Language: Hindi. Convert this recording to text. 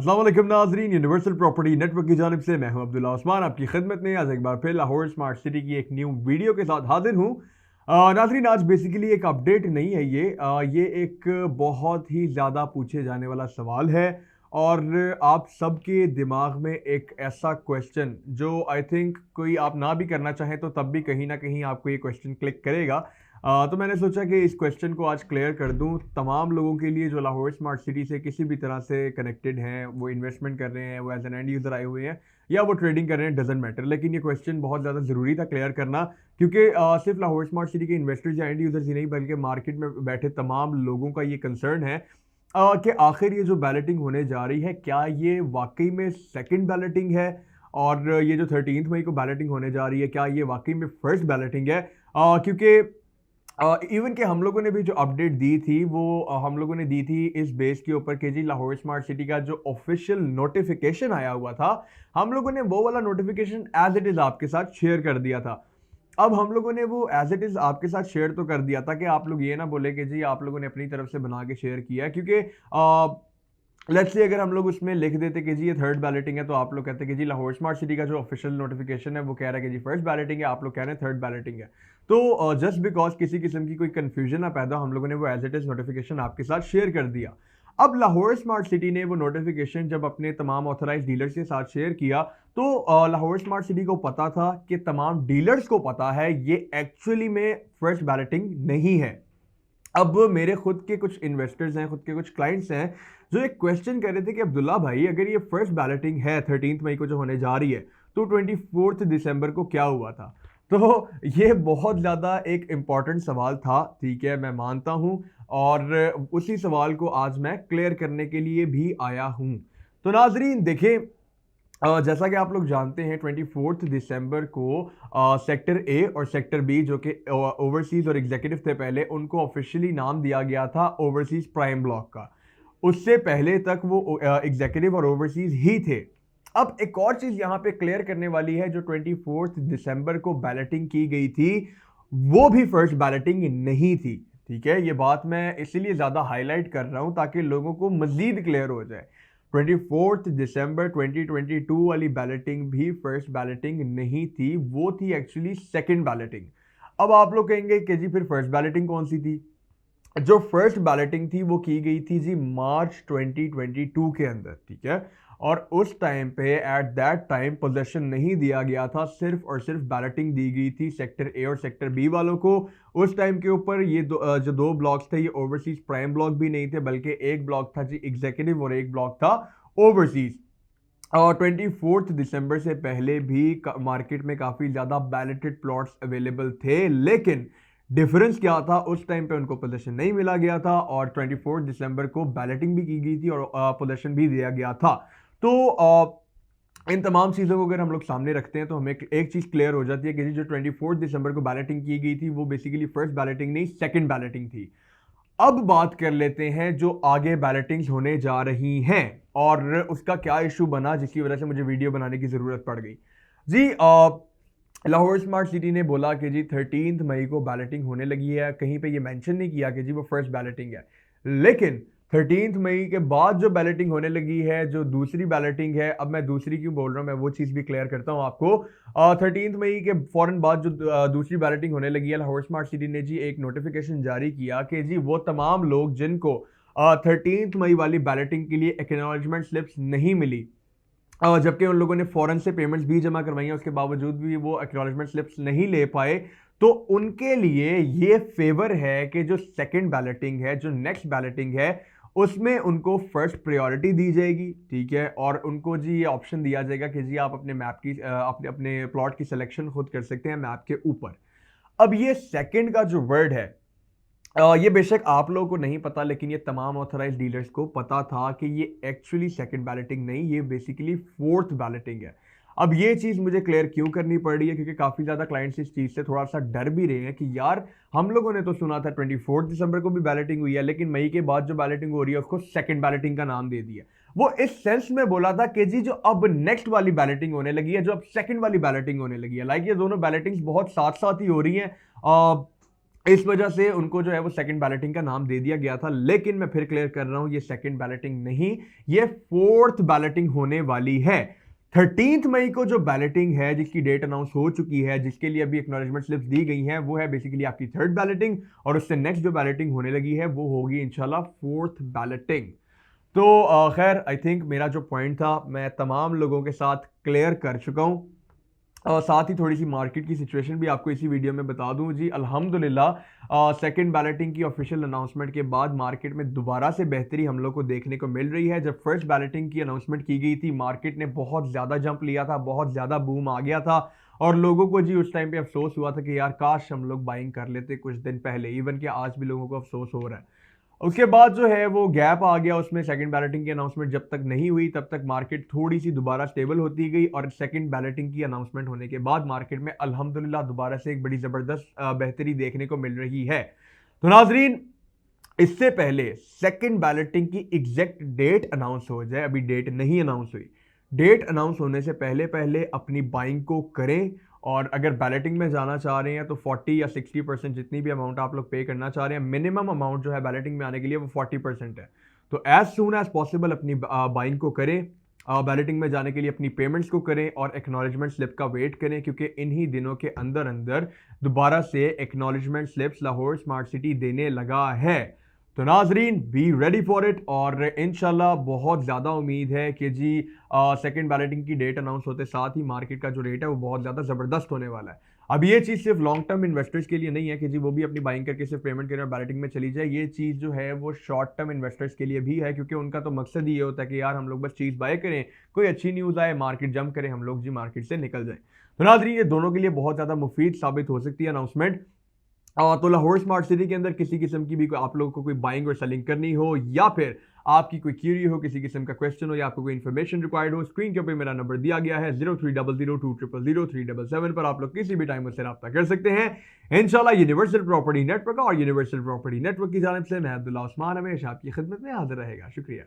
अस्सलाम वालेकुम नाज़रीन, यूनिवर्सल प्रॉपर्टी नेटवर्क की जानिब से मैं हूं अब्दुल्ला उस्मान आपकी खिदमत में आज एक बार फिर लाहौर स्मार्ट सिटी की एक न्यू वीडियो के साथ हाजिर हूं। नाज़रीन, आज बेसिकली एक अपडेट नहीं है, ये एक बहुत ही ज़्यादा पूछे जाने वाला सवाल है और आप सबके दिमाग में एक ऐसा क्वेश्चन जो आई थिंक कोई आप ना भी करना चाहें तो तब भी कहीं ना कहीं आपको ये क्वेश्चन क्लिक करेगा। तो मैंने सोचा कि इस क्वेश्चन को आज क्लियर कर दूं तमाम लोगों के लिए जो लाहौर स्मार्ट सिटी से किसी भी तरह से कनेक्टेड हैं, वो इन्वेस्टमेंट कर रहे हैं, वो एज एन एंड यूज़र आए हुए हैं या वो ट्रेडिंग कर रहे हैं, डजेंट मैटर। लेकिन ये क्वेश्चन बहुत ज़्यादा ज़रूरी था क्लियर करना, क्योंकि सिर्फ लाहौर स्मार्ट सिटी के इन्वेस्टर्स या एंड यूज़र्स ही नहीं बल्कि मार्केट में बैठे तमाम लोगों का ये कंसर्न है कि आखिर ये जो बैलेटिंग होने जा रही है क्या ये वाकई में सेकेंड बैलेटिंग है, और ये जो 13 मई को बैलेटिंग होने जा रही है क्या ये वाकई में फर्स्ट बैलेटिंग है। क्योंकि इवन कि हम लोगों ने भी जो अपडेट दी थी वो हम लोगों ने दी थी इस बेस के ऊपर कि जी लाहौर स्मार्ट सिटी का जो ऑफिशियल नोटिफिकेशन आया हुआ था, हम लोगों ने वो वाला नोटिफिकेशन एज इट इज़ आपके साथ शेयर कर दिया था। अब हम लोगों ने वो एज इट इज़ आपके साथ शेयर तो कर दिया था कि आप लोग ये ना बोले कि जी आप लोगों ने अपनी तरफ से बना के शेयर किया है, क्योंकि लेट्स से अगर हम लोग उसमें लिख देते कि जी ये थर्ड बैलेटिंग है तो आप लोग कहते कि जी लाहौर स्मार्ट सिटी का जो ऑफिशियल नोटिफिकेशन है वो कह रहा है कि जी फर्स्ट बैलेटिंग है, आप लोग कह रहे हैं थर्ड बैलेटिंग है। तो जस्ट बिकॉज किसी किस्म की कोई कंफ्यूजन ना पैदा, हम लोगों ने वो एज इट इज नोटिफिकेशन आपके साथ शेयर कर दिया। अब लाहौर स्मार्ट सिटी ने वो नोटिफिकेशन जब अपने तमाम ऑथराइज डीलर्स के साथ शेयर किया तो लाहौर स्मार्ट सिटी को पता था कि तमाम डीलर्स को पता है ये एक्चुअली में फर्स्ट बैलेटिंग नहीं है। अब मेरे खुद के कुछ इन्वेस्टर्स हैं, खुद के कुछ क्लाइंट्स हैं जो एक क्वेश्चन कर रहे थे कि अब्दुल्ला भाई अगर ये फर्स्ट बैलेटिंग है 13 मई को जो होने जा रही है तो 24 दिसंबर को क्या हुआ था। तो ये बहुत ज़्यादा एक इम्पॉर्टेंट सवाल था, ठीक है, मैं मानता हूँ, और उसी सवाल को आज मैं क्लियर करने के लिए भी आया हूँ। तो नाजरीन देखिए, जैसा कि आप लोग जानते हैं 24 दिसंबर को सेक्टर ए और सेक्टर बी जो कि ओवरसीज और एग्जीक्यूटिव थे पहले, उनको ऑफिशियली नाम दिया गया था ओवरसीज प्राइम ब्लॉक का। उससे पहले तक वो एग्जीक्यूटिव और ओवरसीज ही थे। अब एक और चीज यहां पे क्लियर करने वाली है, जो 24 दिसंबर को बैलेटिंग की गई थी वो भी फर्स्ट बैलेटिंग नहीं थी, ठीक है। ये बात मैं इसीलिए ज्यादा हाईलाइट कर रहा हूं ताकि लोगों को मजीद क्लियर हो जाए। 24 दिसंबर 2022 वाली बैलेटिंग भी फर्स्ट बैलेटिंग नहीं थी, वो थी एक्चुअली सेकंड बैलेटिंग। अब आप लोग कहेंगे कि जी फिर फर्स्ट बैलेटिंग कौन सी थी। जो फर्स्ट बैलेटिंग थी वो की गई थी जी मार्च 2022 के अंदर, ठीक है। और उस टाइम पे एट दैट टाइम पोजेशन नहीं दिया गया था, सिर्फ और सिर्फ बैलेटिंग दी गई थी सेक्टर ए और सेक्टर बी वालों को। उस टाइम के ऊपर ये जो दो ब्लॉक्स थे ये ओवरसीज प्राइम ब्लॉक भी नहीं थे, बल्कि एक ब्लॉक था जी एग्जीक्यूटिव और एक ब्लॉक था ओवरसीज। और 24 दिसंबर से पहले भी मार्केट में काफ़ी ज़्यादा बैलेटेड प्लॉट्स अवेलेबल थे, लेकिन डिफरेंस क्या था, उस टाइम पे उनको पोजीशन नहीं मिला गया था और 24 दिसंबर को बैलेटिंग भी की गई थी और पोजीशन भी दिया गया था। तो इन तमाम चीज़ों को अगर हम लोग सामने रखते हैं तो हमें एक चीज़ क्लियर हो जाती है कि जो 24 दिसंबर को बैलेटिंग की गई थी वो बेसिकली फर्स्ट बैलेटिंग नहीं सेकंड बैलेटिंग थी। अब बात कर लेते हैं जो आगे बैलेटिंग्स होने जा रही हैं और उसका क्या इशू बना जिसकी वजह से मुझे वीडियो बनाने की ज़रूरत पड़ गई। जी लाहौर स्मार्ट सिटी ने बोला कि जी 13 मई को बैलेटिंग होने लगी है, कहीं पे ये मेंशन नहीं किया कि जी वो फर्स्ट बैलेटिंग है। लेकिन 13 मई के बाद जो बैलेटिंग होने लगी है, जो दूसरी बैलेटिंग है, अब मैं दूसरी क्यों बोल रहा हूँ मैं वो चीज़ भी क्लियर करता हूँ आपको। 13 मई के फौरन बाद जो दूसरी बैलेटिंग होने लगी है, लाहौर स्मार्ट सिटी ने जी एक नोटिफिकेशन जारी किया कि जी वो तमाम लोग जिनको 13 मई वाली बैलेटिंग के लिए एक्नॉलेजमेंट स्लिप्स नहीं मिली, जबकि उन लोगों ने फॉरेन से पेमेंट्स भी जमा करवाई हैं, उसके बावजूद भी वो एक्नॉलेजमेंट स्लिप्स नहीं ले पाए, तो उनके लिए ये फेवर है कि जो सेकंड बैलेटिंग है, जो नेक्स्ट बैलेटिंग है, उसमें उनको फर्स्ट प्रायोरिटी दी जाएगी, ठीक है। और उनको जी ये ऑप्शन दिया जाएगा कि जी आप अपने मैप की अपने अपने प्लॉट की सिलेक्शन खुद कर सकते हैं मैप के ऊपर। अब ये सेकंड का जो वर्ड है, ये बेशक आप लोगों को नहीं पता, लेकिन ये तमाम ऑथराइज डीलर्स को पता था कि ये एक्चुअली सेकंड बैलेटिंग नहीं, ये बेसिकली फोर्थ बैलेटिंग है। अब ये चीज़ मुझे क्लियर क्यों करनी पड़ रही है, क्योंकि काफ़ी ज़्यादा क्लाइंट्स इस चीज़ से थोड़ा सा डर भी रहे हैं कि यार हम लोगों ने तो सुना था 24 दिसंबर को भी बैलेटिंग हुई है, लेकिन मई के बाद जो बैलेटिंग हो रही है उसको सेकंड बैलेटिंग का नाम दे दिया। वो इस सेंस में बोला था कि जी जो अब नेक्स्ट वाली बैलेटिंग होने लगी है, जो अब सेकंड वाली बैलेटिंग होने लगी है, लाइक ये दोनों बैलेटिंग्स बहुत साथ साथ ही हो रही हैं। इस वजह से उनको जो है वो सेकंड बैलेटिंग का नाम दे दिया गया था। लेकिन मैं फिर क्लियर कर रहा हूं, ये सेकंड बैलेटिंग नहीं, ये फोर्थ बैलेटिंग होने वाली है। 13 मई को जो बैलेटिंग है, जिसकी डेट अनाउंस हो चुकी है, जिसके लिए अभी एक्नॉलेजमेंट स्लिप्स दी गई हैं, वो है बेसिकली आपकी थर्ड बैलेटिंग। और उससे नेक्स्ट जो बैलेटिंग होने लगी है वो होगी इंशाल्लाह फोर्थ बैलेटिंग। तो खैर आई थिंक मेरा जो पॉइंट था मैं तमाम लोगों के साथ क्लियर कर चुका हूं। और साथ ही थोड़ी सी मार्केट की सिचुएशन भी आपको इसी वीडियो में बता दूं जी। अल्हम्दुलिल्लाह सेकंड बैलेटिंग की ऑफिशियल अनाउंसमेंट के बाद मार्केट में दोबारा से बेहतरी हम लोग को देखने को मिल रही है। जब फर्स्ट बैलेटिंग की अनाउंसमेंट की गई थी, मार्केट ने बहुत ज़्यादा जंप लिया था, बहुत ज़्यादा बूम आ गया था और लोगों को जी उस टाइम पे अफसोस हुआ था कि यार काश हम लोग बाइंग कर लेते कुछ दिन पहले। इवन कि आज भी लोगों को अफसोस हो रहा है। उसके बाद जो है वो गैप आ गया, उसमें सेकंड बैलेटिंग की अनाउंसमेंट जब तक नहीं हुई तब तक मार्केट थोड़ी सी दोबारा स्टेबल होती गई। और सेकंड बैलेटिंग की अनाउंसमेंट होने के बाद मार्केट में अल्हम्दुलिल्लाह दोबारा से एक बड़ी ज़बरदस्त बेहतरी देखने को मिल रही है। तो नाजरीन, इससे पहले सेकंड बैलेटिंग की एग्जैक्ट डेट अनाउंस हो जाए, अभी डेट नहीं अनाउंस हुई, डेट अनाउंस होने से पहले पहले अपनी बाइंग को करें। और अगर बैलेटिंग में जाना चाह रहे हैं तो 40 या 60% जितनी भी अमाउंट आप लोग पे करना चाह रहे हैं, मिनिमम अमाउंट जो है बैलेटिंग में आने के लिए वो 40% है। तो एज सून एज पॉसिबल अपनी बाइंग को करें, बैलेटिंग में जाने के लिए अपनी पेमेंट्स को करें और एक्नॉलेजमेंट स्लिप का वेट करें, क्योंकि इन्हीं दिनों के अंदर अंदर दोबारा से acknowledgement slips Lahore smart city देने लगा है। तो नाजरीन, बी रेडी फॉर इट। और इंशाल्लाह बहुत ज़्यादा उम्मीद है कि जी सेकंड बैलेटिंग की डेट अनाउंस होते साथ ही मार्केट का जो रेट है वो बहुत ज़्यादा ज़बरदस्त होने वाला है। अब ये चीज़ सिर्फ लॉन्ग टर्म इन्वेस्टर्स के लिए नहीं है कि जी वो भी अपनी बाइंग करके सिर्फ पेमेंट करें और बैलेटिंग में चली जाए। ये चीज़ जो है वो शॉर्ट टर्म इन्वेस्टर्स के लिए भी है, क्योंकि उनका तो मकसद ही ये होता है कि यार हम लोग बस चीज़ बाय करें, कोई अच्छी न्यूज़ आए, मार्केट जंप करे, हम लोग जी मार्केट से निकल जाए। तो नाजरीन, ये दोनों के लिए बहुत ज़्यादा मुफीद साबित हो सकती है अनाउंसमेंट। तो लाहौर स्मार्ट सिटी के अंदर किसी किस्म की भी आप लोगों को कोई बाइंग और सेलिंग करनी हो, या फिर आपकी कोई क्यूरी हो, किसी किस्म का क्वेश्चन हो, या आपको कोई इन्फॉर्मेशन रिक्वायर्ड हो, स्क्रीन के ऊपर मेरा नंबर दिया गया है 0300200377 पर आप लोग किसी भी टाइम मुझसे रब्ता कर सकते हैं। इंशाल्लाह यूनिवर्सल प्रॉपर्टी नेटवर्क और यूनिवर्सल प्रॉपर्टी नेटवर्क की जानिब से मैं अब्दुल्ला उस्मान हमेशा आपकी खिदमत में हाजिर रहेगा। शुक्रिया।